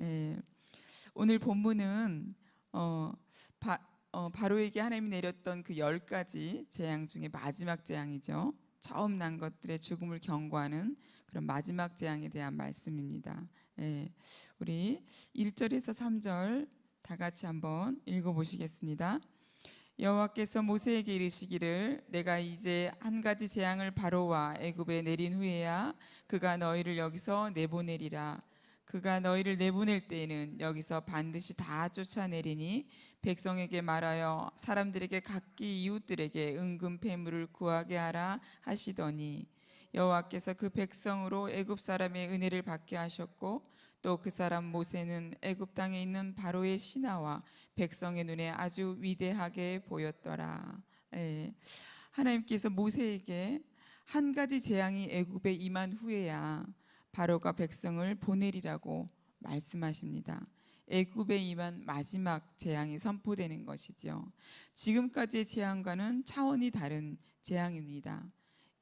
예. 오늘 본문은 바로에게 하나님이 내렸던 그 10가지 재앙 중에 마지막 재앙이죠. 처음 난 것들의 죽음을 경고하는 그런 마지막 재앙에 대한 말씀입니다. 예. 우리 1절에서 3절 다 같이 한번 읽어보시겠습니다. 여호와께서 모세에게 이르시기를 내가 이제 한 가지 재앙을 바로와 애굽에 내린 후에야 그가 너희를 여기서 내보내리라. 그가 너희를 내보낼 때에는 여기서 반드시 다 쫓아내리니 백성에게 말하여 사람들에게 각기 이웃들에게 은금 패물을 구하게 하라 하시더니 여호와께서 그 백성으로 애굽 사람의 은혜를 받게 하셨고 또 그 사람 모세는 애굽 땅에 있는 바로의 신하와 백성의 눈에 아주 위대하게 보였더라. 예. 하나님께서 모세에게 한 가지 재앙이 애굽에 임한 후에야 바로가 백성을 보내리라고 말씀하십니다. 애굽에 임한 마지막 재앙이 선포되는 것이죠. 지금까지의 재앙과는 차원이 다른 재앙입니다.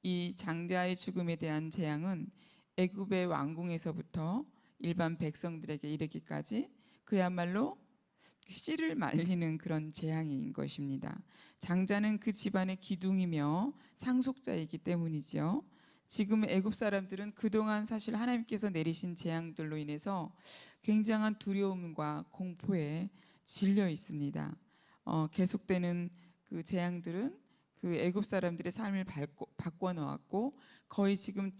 이 장자의 죽음에 대한 재앙은 애굽의 왕궁에서부터 일반 백성들에게 이르기까지 그야말로 씨를 말리는 그런 재앙인 것입니다. 장자는 그 집안의 기둥이며 상속자이기 때문이죠. 지금 애굽 사람들은 그동안 사실 하나님께서 내리신 재앙들로 인해서 굉장한 두려움과 공포에 질려 있습니다. 계속되는 그 재앙들은 그 애굽 사람들의 삶을 바꿔 놓았고 거의 지금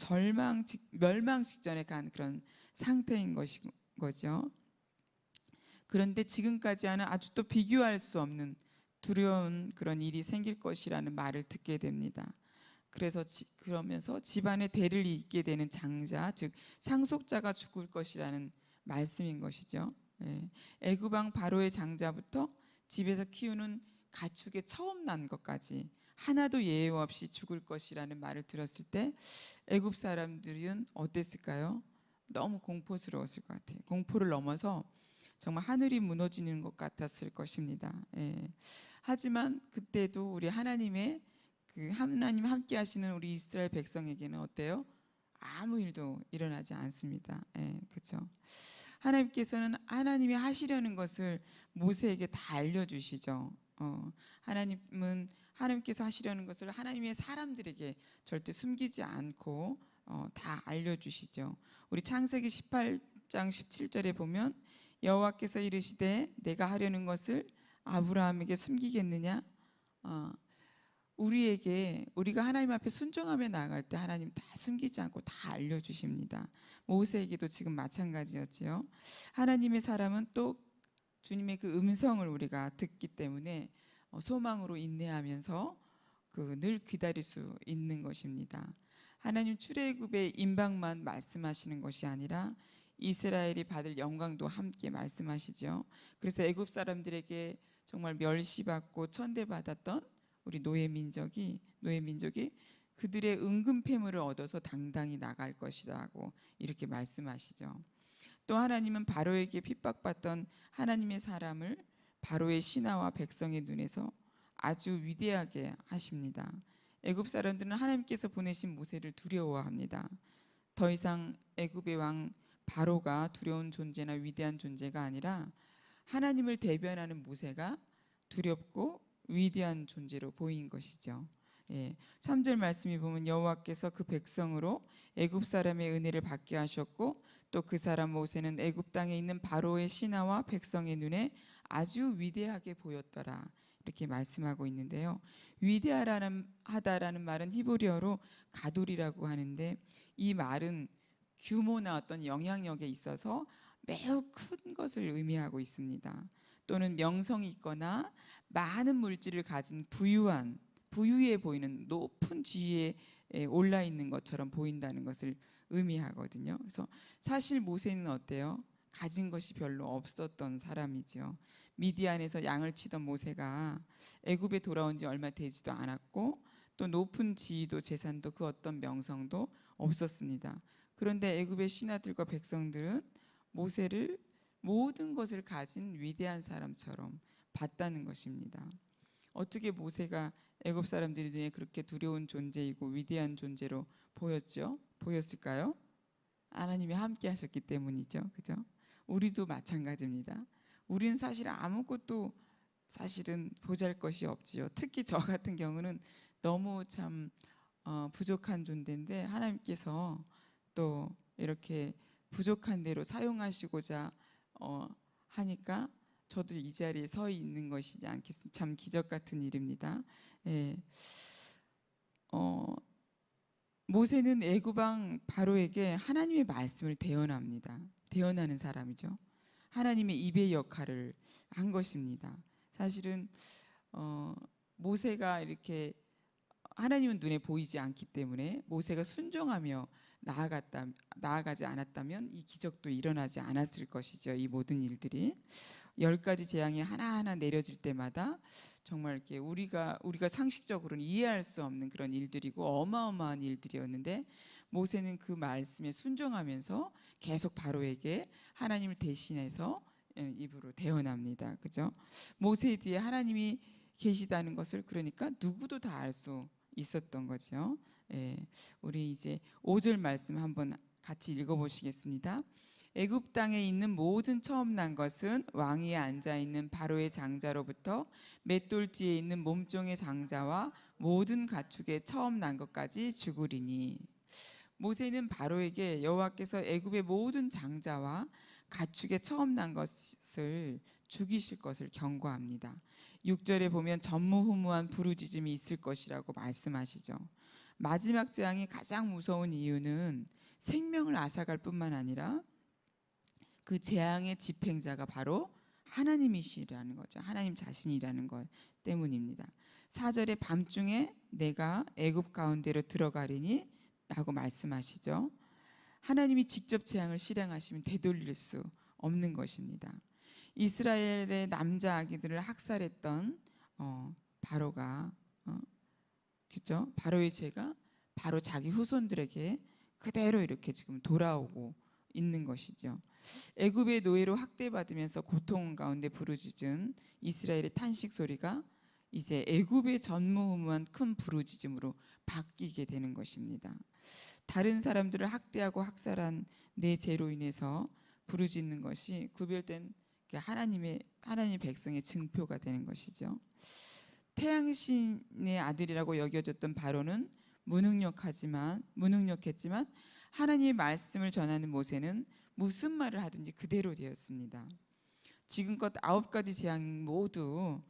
멸망 직전에 간 그런 상태인 거죠. 그런데 지금까지와는 아주 또 비교할 수 없는 두려운 그런 일이 생길 것이라는 말을 듣게 됩니다. 그러면서 집안에 대를 잇게 되는 장자, 즉 상속자가 죽을 것이라는 말씀인 것이죠. 예. 애굽 왕 바로의 장자부터 집에서 키우는 가축의 처음 난 것까지 하나도 예외 없이 죽을 것이라는 말을 들었을 때 애굽 사람들은 어땠을까요? 너무 공포스러웠을 것 같아요. 공포를 넘어서 정말 하늘이 무너지는 것 같았을 것입니다. 예. 하지만 그때도 우리 하나님 함께 하시는 우리 이스라엘 백성에게는 어때요? 아무 일도 일어나지 않습니다. 예, 그렇죠. 하나님께서는 하나님이 하시려는 것을 모세에게 다 알려주시죠. 하나님은 하나님께서 하시려는 것을 하나님의 사람들에게 절대 숨기지 않고 다 알려주시죠. 우리 창세기 18장 17절에 보면 여호와께서 이르시되 내가 하려는 것을 아브라함에게 숨기겠느냐? 우리가 하나님 앞에 순종하며 나아갈 때 하나님 다 숨기지 않고 다 알려주십니다. 모세에게도 지금 마찬가지였지요. 하나님의 사람은 또 주님의 그 음성을 우리가 듣기 때문에 소망으로 인내하면서 늘 기다릴 수 있는 것입니다. 하나님 출애굽의 임박만 말씀하시는 것이 아니라 이스라엘이 받을 영광도 함께 말씀하시죠. 그래서 애굽 사람들에게 정말 멸시받고 천대받았던 우리 노예 민족이 그들의 은금 패물을 얻어서 당당히 나갈 것이라고 이렇게 말씀하시죠. 또 하나님은 바로에게 핍박받던 하나님의 사람을 바로의 신하와 백성의 눈에서 아주 위대하게 하십니다. 애굽 사람들은 하나님께서 보내신 모세를 두려워합니다. 더 이상 애굽의 왕 바로가 두려운 존재나 위대한 존재가 아니라 하나님을 대변하는 모세가 두렵고 위대한 존재로 보인 것이죠. 예, 3절 말씀이 보면 여호와께서 그 백성으로 애굽 사람의 은혜를 받게 하셨고 또 그 사람 모세는 애굽 땅에 있는 바로의 신하와 백성의 눈에 아주 위대하게 보였더라 이렇게 말씀하고 있는데요. 위대하다라는 말은 히브리어로 가돌이라고 하는데 이 말은 규모나 어떤 영향력에 있어서 매우 큰 것을 의미하고 있습니다. 또는 명성이 있거나 많은 물질을 가진 부유해 보이는 높은 지위에 올라 있는 것처럼 보인다는 것을 의미하거든요. 그래서 사실 모세는 어때요? 가진 것이 별로 없었던 사람이죠. 미디안에서 양을 치던 모세가 애굽에 돌아온 지 얼마 되지도 않았고 또 높은 지위도 재산도 그 어떤 명성도 없었습니다. 그런데 애굽의 신하들과 백성들은 모세를 모든 것을 가진 위대한 사람처럼 봤다는 것입니다. 어떻게 모세가 애굽 사람들이 눈에 그렇게 두려운 존재이고 위대한 존재로 보였을까요? 하나님이 함께 하셨기 때문이죠. 그죠? 우리도 마찬가지입니다. 우리는 사실 아무것도 사실은 보잘것이 없지요. 특히 저 같은 경우는 너무 참 부족한 존재인데 하나님께서 또 이렇게 부족한 대로 사용하시고자 하니까 저도 이 자리에 서 있는 것이지 않겠습니까? 참 기적 같은 일입니다. 예. 모세는 애굽 왕 바로에게 하나님의 말씀을 대언합니다. 대언하는 사람이죠. 하나님의 입의 역할을 한 것입니다. 사실은 모세가 이렇게 하나님은 눈에 보이지 않기 때문에 모세가 순종하며 나아가지 않았다면 이 기적도 일어나지 않았을 것이죠. 이 모든 일들이 10가지 재앙이 하나하나 내려질 때마다 정말 이렇게 우리가 상식적으로는 이해할 수 없는 그런 일들이고 어마어마한 일들이었는데 모세는 그 말씀에 순종하면서 계속 바로에게 하나님을 대신해서 입으로 대언합니다. 그죠? 모세 뒤에 하나님이 계시다는 것을 그러니까 누구도 다 알 수 있었던 거죠. 예, 우리 이제 5절 말씀 한번 같이 읽어보시겠습니다. 애굽 땅에 있는 모든 처음 난 것은 왕위에 앉아 있는 바로의 장자로부터 맷돌 뒤에 있는 몸종의 장자와 모든 가축의 처음 난 것까지 죽으리니. 모세는 바로에게 여호와께서 애굽의 모든 장자와 가축의 처음 난 것을 죽이실 것을 경고합니다. 6절에 보면 전무후무한 부르짖음이 있을 것이라고 말씀하시죠. 마지막 재앙이 가장 무서운 이유는 생명을 앗아갈 뿐만 아니라 그 재앙의 집행자가 바로 하나님이시라는 거죠. 하나님 자신이라는 것 때문입니다. 4절에 밤중에 내가 애굽 가운데로 들어가리니 라고 말씀하시죠. 하나님이 직접 재앙을 실행하시면 되돌릴 수 없는 것입니다. 이스라엘의 남자 아기들을 학살했던 바로가 그죠? 바로의 죄가 바로 자기 후손들에게 그대로 이렇게 지금 돌아오고 있는 것이죠. 애굽의 노예로 학대받으면서 고통 가운데 부르짖은 이스라엘의 탄식 소리가 이제 애굽의 전무후무한 큰 부르짖음으로 바뀌게 되는 것입니다. 다른 사람들을 학대하고 학살한 내 죄로 인해서 부르짖는 것이 구별된 하나님의 백성의 증표가 되는 것이죠. 태양신의 아들이라고 여겨졌던 바로는 무능력했지만 하나님의 말씀을 전하는 모세는 무슨 말을 하든지 그대로 되었습니다. 지금껏 9가지 재앙 모두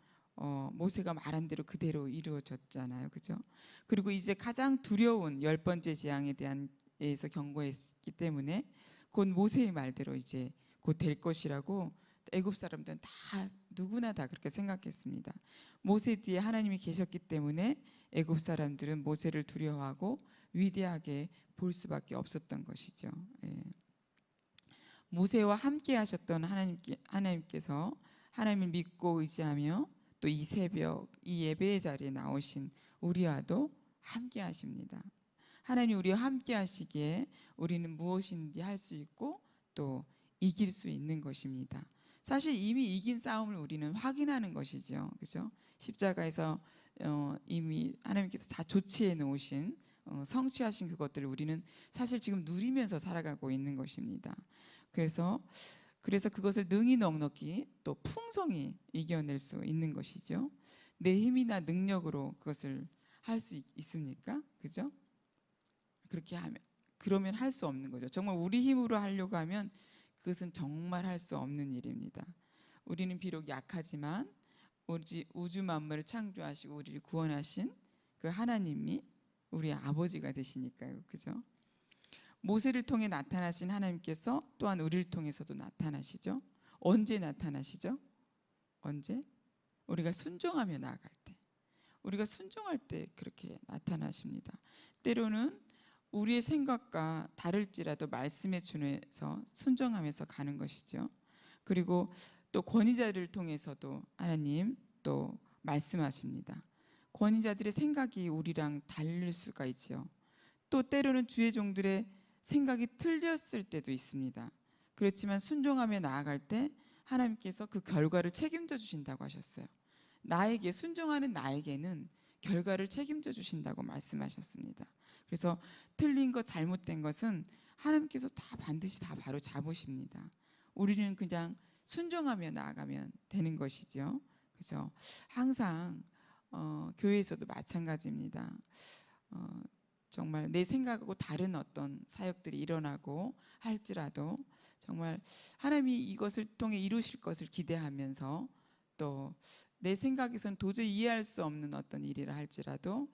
모세가 말한 대로 그대로 이루어졌잖아요. 그죠? 그리고 이제 가장 두려운 10번째 재앙에 대해서 경고했기 때문에 곧 모세의 말대로 이제 곧 될 것이라고 애굽 사람들은 다 누구나 다 그렇게 생각했습니다. 모세 뒤에 하나님이 계셨기 때문에 애굽 사람들은 모세를 두려워하고 위대하게 볼 수밖에 없었던 것이죠. 예. 모세와 함께 하셨던 하나님께서 하나님을 믿고 의지하며 또 이 새벽 이 예배의 자리에 나오신 우리와도 함께 하십니다. 하나님이 우리와 함께 하시기에 우리는 무엇인지 할 수 있고 또 이길 수 있는 것입니다. 사실 이미 이긴 싸움을 우리는 확인하는 것이죠. 그죠? 십자가에서 이미 하나님께서 다 조치해 놓으신 성취하신 그것들을 우리는 사실 지금 누리면서 살아가고 있는 것입니다. 그래서 그것을 능히 넉넉히 또 풍성히 이겨낼 수 있는 것이죠. 내 힘이나 능력으로 그것을 할 수 있습니까? 그죠? 그러면 할 수 없는 거죠. 정말 우리 힘으로 하려고 하면 그것은 정말 할 수 없는 일입니다. 우리는 비록 약하지만 우주 만물을 창조하시고 우리를 구원하신 그 하나님이 우리 아버지가 되시니까요. 그죠? 모세를 통해 나타나신 하나님께서 또한 우리를 통해서도 나타나시죠. 언제 나타나시죠? 언제? 우리가 순종하며 나아갈 때. 우리가 순종할 때 그렇게 나타나십니다. 때로는 우리의 생각과 다를지라도 말씀에 준해서 순종하면서 가는 것이죠. 그리고 또 권위자를 통해서도 하나님 또 말씀하십니다. 권위자들의 생각이 우리랑 다를 수가 있죠. 또 때로는 주의 종들의 생각이 틀렸을 때도 있습니다. 그렇지만 순종하며 나아갈 때 하나님께서 그 결과를 책임져 주신다고 하셨어요. 순종하는 나에게는 결과를 책임져 주신다고 말씀하셨습니다. 그래서 틀린 것, 잘못된 것은 하나님께서 다 반드시 다 바로 잡으십니다. 우리는 그냥 순종하며 나아가면 되는 것이죠. 그래서 항상 교회에서도 마찬가지입니다. 정말 내 생각하고 다른 어떤 사역들이 일어나고 할지라도 정말 하나님이 이것을 통해 이루실 것을 기대하면서 또 내 생각에선 도저히 이해할 수 없는 어떤 일이라 할지라도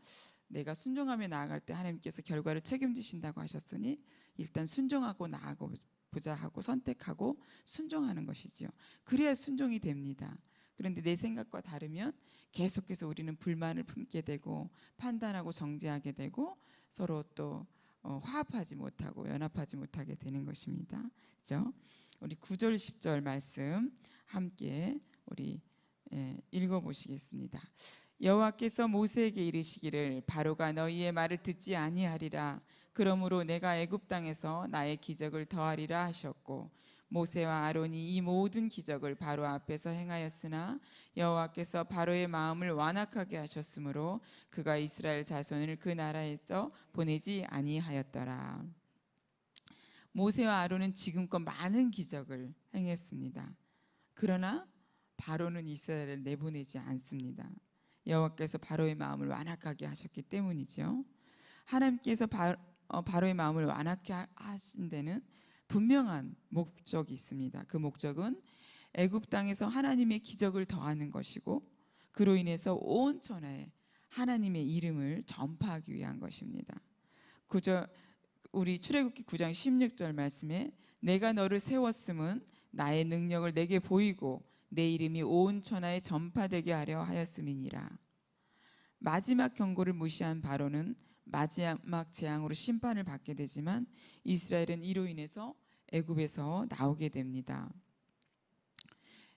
내가 순종하며 나아갈 때 하나님께서 결과를 책임지신다고 하셨으니 일단 순종하고 나아가 보자 하고 선택하고 순종하는 것이죠. 그래야 순종이 됩니다. 그런데 내 생각과 다르면 계속해서 우리는 불만을 품게 되고 판단하고 정죄하게 되고 서로 또 화합하지 못하고 연합하지 못하게 되는 것입니다. 그렇죠? 우리 9절 10절 말씀 함께 우리 읽어보시겠습니다. 여호와께서 모세에게 이르시기를 바로가 너희의 말을 듣지 아니하리라. 그러므로 내가 애굽 땅에서 나의 기적을 더하리라 하셨고 모세와 아론이 이 모든 기적을 바로 앞에서 행하였으나 여호와께서 바로의 마음을 완악하게 하셨으므로 그가 이스라엘 자손을 그 나라에서 보내지 아니하였더라. 모세와 아론은 지금껏 많은 기적을 행했습니다. 그러나 바로는 이스라엘을 내보내지 않습니다. 여호와께서 바로의 마음을 완악하게 하셨기 때문이죠. 하나님께서 바로의 마음을 완악하게 하신 데는 분명한 목적이 있습니다. 그 목적은 애굽 땅에서 하나님의 기적을 더하는 것이고 그로 인해서 온 천하에 하나님의 이름을 전파하기 위한 것입니다. 우리 출애굽기 9장 16절 말씀에 내가 너를 세웠음은 나의 능력을 내게 보이고 내 이름이 온 천하에 전파되게 하려 하였음이니라. 마지막 경고를 무시한 바로는 마지막 재앙으로 심판을 받게 되지만 이스라엘은 이로 인해서 애굽에서 나오게 됩니다.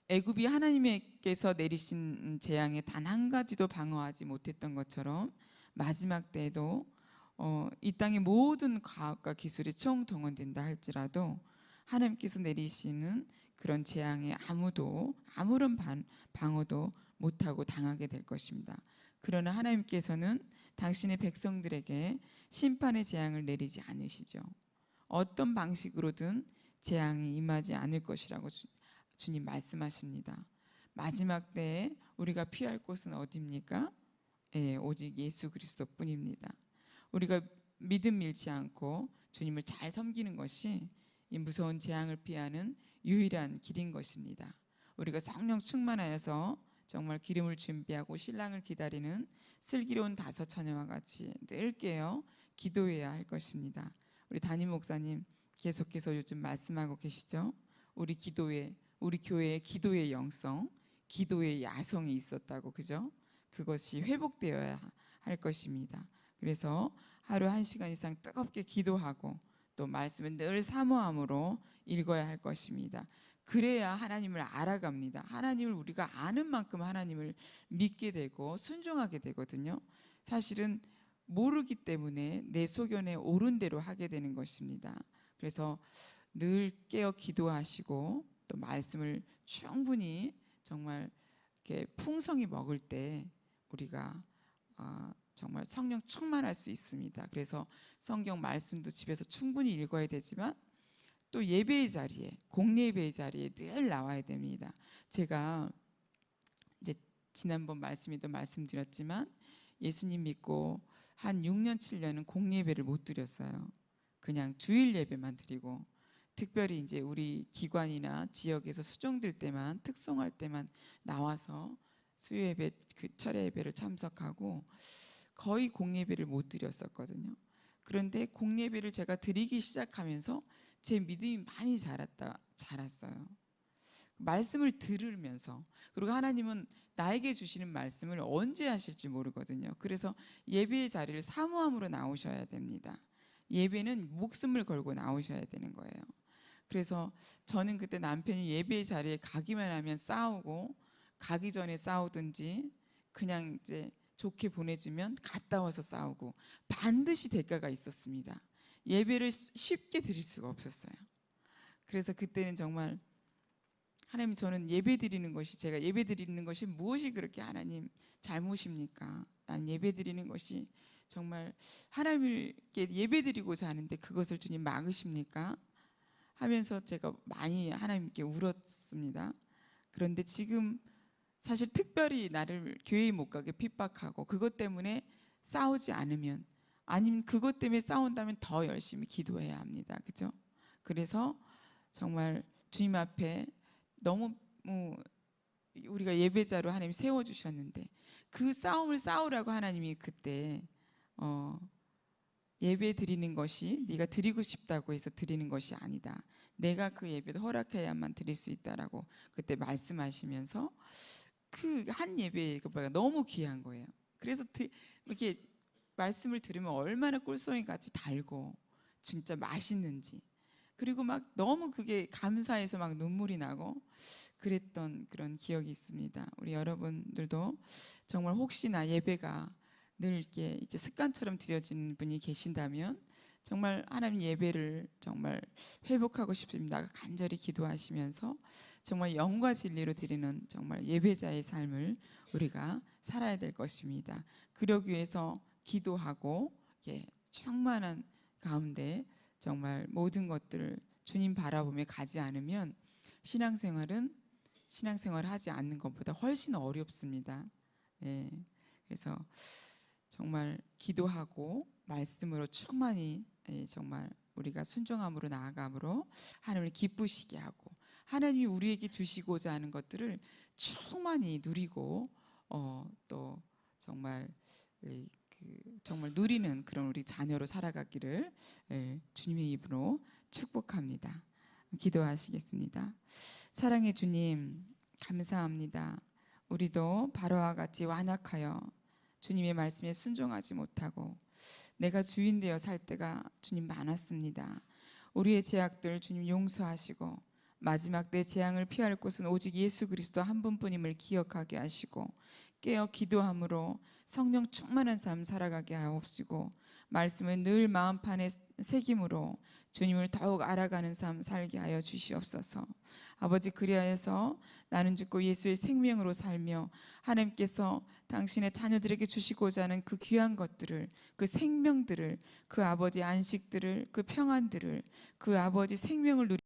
애굽이 하나님께서 내리신 재앙에 단 한 가지도 방어하지 못했던 것처럼 마지막 때에도 이 땅의 모든 과학과 기술이 총동원된다 할지라도 하나님께서 내리시는 그런 재앙에 아무런 방어도 못하고 당하게 될 것입니다. 그러나 하나님께서는 당신의 백성들에게 심판의 재앙을 내리지 않으시죠. 어떤 방식으로든 재앙이 임하지 않을 것이라고 주님 말씀하십니다. 마지막 때에 우리가 피할 곳은 어디입니까? 오직 예수 그리스도뿐입니다. 우리가 믿음 잃지 않고 주님을 잘 섬기는 것이 이 무서운 재앙을 피하는 유일한 길인 것입니다. 우리가 성령 충만하여서 정말 기름을 준비하고 신랑을 기다리는 슬기로운 다섯 처녀와 같이 늘 깨어 기도해야 할 것입니다. 우리 담임 목사님 계속해서 요즘 말씀하고 계시죠. 우리 교회에 기도의 영성, 기도의 야성이 있었다고, 그죠? 그것이 회복되어야 할 것입니다. 그래서 하루 1시간 이상 뜨겁게 기도하고 또 말씀을 늘 사모함으로 읽어야 할 것입니다. 그래야 하나님을 알아갑니다. 하나님을 우리가 아는 만큼 하나님을 믿게 되고 순종하게 되거든요. 사실은 모르기 때문에 내 소견에 옳은 대로 하게 되는 것입니다. 그래서 늘 깨어 기도하시고 또 말씀을 충분히 정말 이렇게 풍성히 먹을 때 우리가 정말 성령 충만할 수 있습니다. 그래서 성경 말씀도 집에서 충분히 읽어야 되지만 또 예배의 자리에, 공예배의 자리에 늘 나와야 됩니다. 제가 이제 지난번 말씀에도 말씀드렸지만 예수님 믿고 한 6년, 7년은 공예배를 못 드렸어요. 그냥 주일 예배만 드리고 특별히 이제 우리 기관이나 지역에서 수종될 때만, 특송할 때만 나와서 수요예배, 그 철야 예배를 참석하고 거의 공예배를 못 드렸었거든요. 그런데 공예배를 제가 드리기 시작하면서 제 믿음이 많이 자랐어요. 말씀을 들으면서, 그리고 하나님은 나에게 주시는 말씀을 언제 하실지 모르거든요. 그래서 예배의 자리를 사모함으로 나오셔야 됩니다. 예배는 목숨을 걸고 나오셔야 되는 거예요. 그래서 저는 그때 남편이 예배의 자리에 가기만 하면 싸우고, 가기 전에 싸우든지 그냥 이제 좋게 보내주면 갔다 와서 싸우고, 반드시 대가가 있었습니다. 예배를 쉽게 드릴 수가 없었어요. 그래서 그때는 정말 하나님, 저는 예배 드리는 것이, 제가 예배 드리는 것이 무엇이 그렇게 하나님 잘못입니까? 난 예배 드리는 것이 정말 하나님께 예배 드리고자 하는데 그것을 주님 막으십니까? 하면서 제가 많이 하나님께 울었습니다. 그런데 지금 사실 특별히 나를 교회에 못 가게 핍박하고 그것 때문에 싸우지 않으면, 아니면 그것 때문에 싸운다면 더 열심히 기도해야 합니다. 그죠? 그래서 정말 주님 앞에 너무 우리가 예배자로 하나님 세워주셨는데 그 싸움을 싸우라고 하나님이 그때 예배 드리는 것이 네가 드리고 싶다고 해서 드리는 것이 아니다. 내가 그 예배도 허락해야만 드릴 수 있다라고 그때 말씀하시면서 그 한 예배가 너무 귀한 거예요. 그래서 이렇게 말씀을 들으면 얼마나 꿀송이 같이 달고 진짜 맛있는지, 그리고 막 너무 그게 감사해서 막 눈물이 나고 그랬던 그런 기억이 있습니다. 우리 여러분들도 정말 혹시나 예배가 늘 이렇게 이제 습관처럼 드려지는 분이 계신다면 정말 하나님 예배를 정말 회복하고 싶습니다. 간절히 기도하시면서 정말 영과 진리로 드리는 정말 예배자의 삶을 우리가 살아야 될 것입니다. 그러기 위해서 기도하고 충만한 가운데 정말 모든 것들을 주님 바라보며 가지 않으면 신앙생활을 하지 않는 것보다 훨씬 어렵습니다. 예, 그래서 정말 기도하고 말씀으로 충만히 정말 우리가 순종함으로 나아감으로 하나님을 기쁘시게 하고 하나님이 우리에게 주시고자 하는 것들을 충만히 누리고 또 정말 정말 누리는 그런 우리 자녀로 살아가기를 주님의 이름으로 축복합니다. 기도하시겠습니다. 사랑의 주님, 감사합니다. 우리도 바로와 같이 완악하여 주님의 말씀에 순종하지 못하고 내가 주인 되어 살 때가 주님 많았습니다. 우리의 죄악들 주님 용서하시고 마지막 때 재앙을 피할 곳은 오직 예수 그리스도 한 분뿐임을 기억하게 하시고 깨어 기도함으로 성령 충만한 삶 살아가게 하옵시고 말씀을 늘 마음판에 새김으로 주님을 더욱 알아가는 삶 살게 하여 주시옵소서. 아버지, 그리하여서 나는 죽고 예수의 생명으로 살며 하나님께서 당신의 자녀들에게 주시고자 하는 그 귀한 것들을, 그 생명들을, 그 아버지 안식들을, 그 평안들을, 그 아버지 생명을 누리